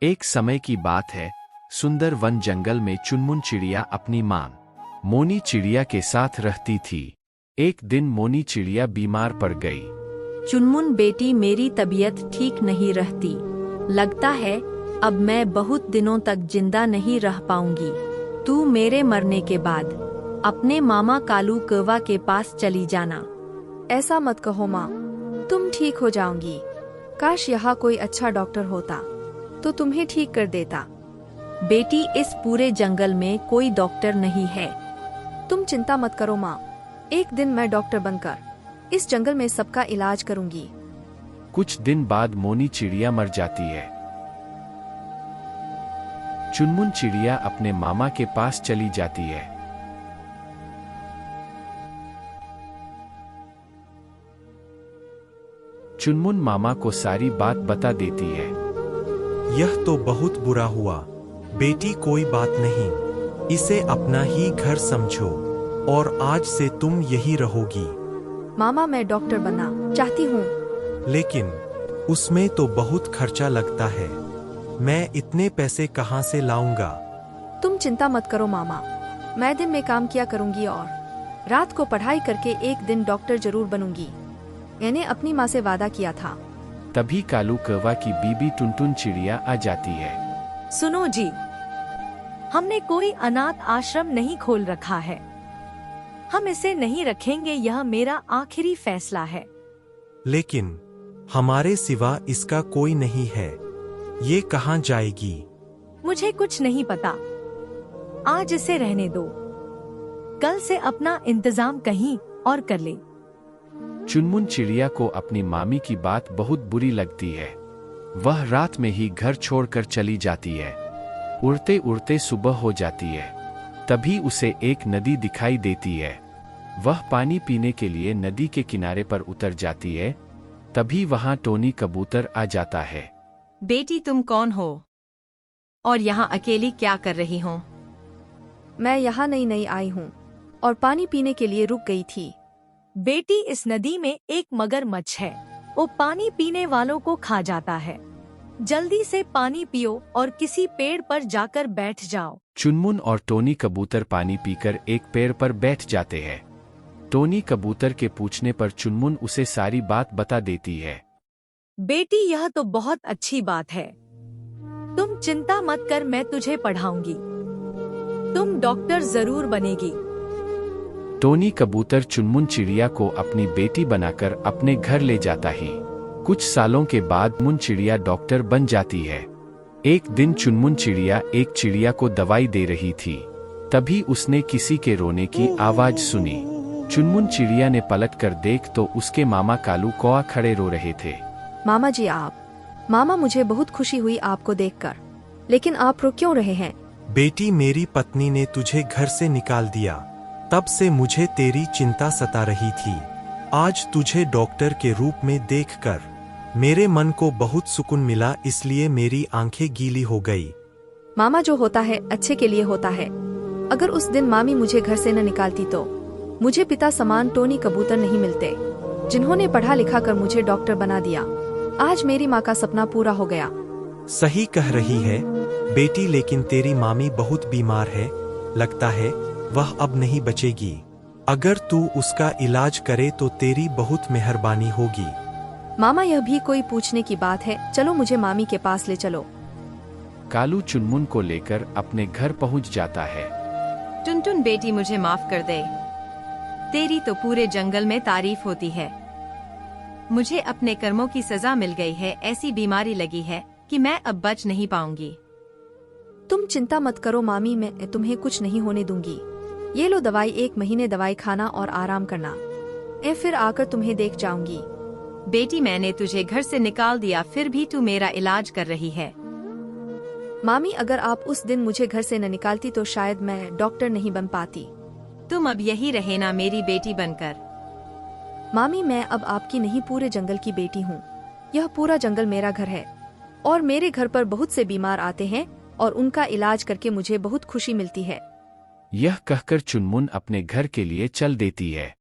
एक समय की बात है, सुंदर वन जंगल में चुनमुन चिड़िया अपनी मां मोनी चिड़िया के साथ रहती थी। एक दिन मोनी चिड़िया बीमार पड़ गई। चुनमुन बेटी, मेरी तबीयत ठीक नहीं रहती। लगता है अब मैं बहुत दिनों तक जिंदा नहीं रह पाऊंगी। तू मेरे मरने के बाद अपने मामा कालू कौवा के पास चली जाना। ऐसा मत कहो माँ, तुम ठीक हो जाओगी। काश यहाँ कोई अच्छा डॉक्टर होता तो तुम्हें ठीक कर देता। बेटी, इस पूरे जंगल में कोई डॉक्टर नहीं है। तुम चिंता मत करो माँ, एक दिन मैं डॉक्टर बनकर इस जंगल में सबका इलाज करूंगी। कुछ दिन बाद मोनी चिड़िया मर जाती है। चुनमुन चिड़िया अपने मामा के पास चली जाती है। चुनमुन मामा को सारी बात बता देती है। यह तो बहुत बुरा हुआ बेटी, कोई बात नहीं, इसे अपना ही घर समझो और आज से तुम यही रहोगी। मामा, मैं डॉक्टर बनना चाहती हूँ, लेकिन उसमें तो बहुत खर्चा लगता है। मैं इतने पैसे कहाँ से लाऊंगा? तुम चिंता मत करो मामा, मैं दिन में काम किया करूंगी और रात को पढ़ाई करके एक दिन डॉक्टर जरूर बनूंगी। मैंने अपनी माँ से वादा किया था। तभी कालू कौवा की बीबी टुनटुन चिड़िया आ जाती है। सुनो जी, हमने कोई अनाथ आश्रम नहीं खोल रखा है। हम इसे नहीं रखेंगे, यह मेरा आखिरी फैसला है। लेकिन हमारे सिवा इसका कोई नहीं है, ये कहाँ जाएगी? मुझे कुछ नहीं पता, आज इसे रहने दो, कल से अपना इंतजाम कहीं और कर ले। चुनमुन चिड़िया को अपनी मामी की बात बहुत बुरी लगती है। वह रात में ही घर छोड़कर चली जाती है। उड़ते उड़ते सुबह हो जाती है। तभी उसे एक नदी दिखाई देती है। वह पानी पीने के लिए नदी के किनारे पर उतर जाती है। तभी वहां टोनी कबूतर आ जाता है। बेटी, तुम कौन हो और यहाँ अकेली क्या कर रही हो? मैं यहाँ नई नई आई हूँ और पानी पीने के लिए रुक गई थी। बेटी, इस नदी में एक मगरमच्छ है, वो पानी पीने वालों को खा जाता है। जल्दी से पानी पियो और किसी पेड़ पर जाकर बैठ जाओ। चुनमुन और टोनी कबूतर पानी पीकर एक पेड़ पर बैठ जाते हैं। टोनी कबूतर के पूछने पर चुनमुन उसे सारी बात बता देती है। बेटी, यह तो बहुत अच्छी बात है। तुम चिंता मत कर, मैं तुझे पढ़ाऊंगी। तुम डॉक्टर जरूर बनेगी। टोनी कबूतर चुनमुन चिड़िया को अपनी बेटी बनाकर अपने घर ले जाता है। कुछ सालों के बाद मुन चिड़िया डॉक्टर बन जाती है। एक दिन चुनमुन चिड़िया एक चिड़िया को दवाई दे रही थी। तभी उसने किसी के रोने की आवाज सुनी। चुनमुन चिड़िया ने पलटकर देख तो उसके मामा कालू कौवा खड़े रो रहे थे। मामा जी, आप? मामा, मुझे बहुत खुशी हुई आपको देखकर, लेकिन आप रो क्यों रहे हैं? बेटी, मेरी पत्नी ने तुझे घर से निकाल दिया, तब से मुझे तेरी चिंता सता रही थी। आज तुझे डॉक्टर के रूप में देखकर मेरे मन को बहुत सुकून मिला, इसलिए मेरी आंखें गीली हो गई। मामा, जो होता है अच्छे के लिए होता है। अगर उस दिन मामी मुझे घर से न निकालती तो मुझे पिता समान टोनी कबूतर नहीं मिलते, जिन्होंने पढ़ा लिखा कर मुझे डॉक्टर बना दिया। आज मेरी माँ का सपना पूरा हो गया। सही कह रही है बेटी, लेकिन तेरी मामी बहुत बीमार है, लगता है वह अब नहीं बचेगी। अगर तू उसका इलाज करे तो तेरी बहुत मेहरबानी होगी। मामा, यह भी कोई पूछने की बात है? चलो, मुझे मामी के पास ले चलो। कालू चुनमुन को लेकर अपने घर पहुंच जाता है। टुनटुन बेटी, मुझे माफ कर दे, तेरी तो पूरे जंगल में तारीफ होती है। मुझे अपने कर्मों की सजा मिल गई है। ऐसी बीमारी लगी है कि मैं अब बच नहीं पाऊंगी। तुम चिंता मत करो मामी, मैं तुम्हें कुछ नहीं होने दूंगी। ये लो दवाई, 1 महीने दवाई खाना और आराम करना। मैं फिर आकर तुम्हें देख जाऊंगी। बेटी, मैंने तुझे घर से निकाल दिया, फिर भी तू मेरा इलाज कर रही है। मामी, अगर आप उस दिन मुझे घर से न निकालती तो शायद मैं डॉक्टर नहीं बन पाती। तुम अब यही रहे ना मेरी बेटी बनकर। मामी, मैं अब आपकी नहीं, पूरे जंगल की बेटी हूँ। यह पूरा जंगल मेरा घर है और मेरे घर पर बहुत से बीमार आते हैं और उनका इलाज करके मुझे बहुत खुशी मिलती है। यह कहकर चुनमुन अपने घर के लिए चल देती है।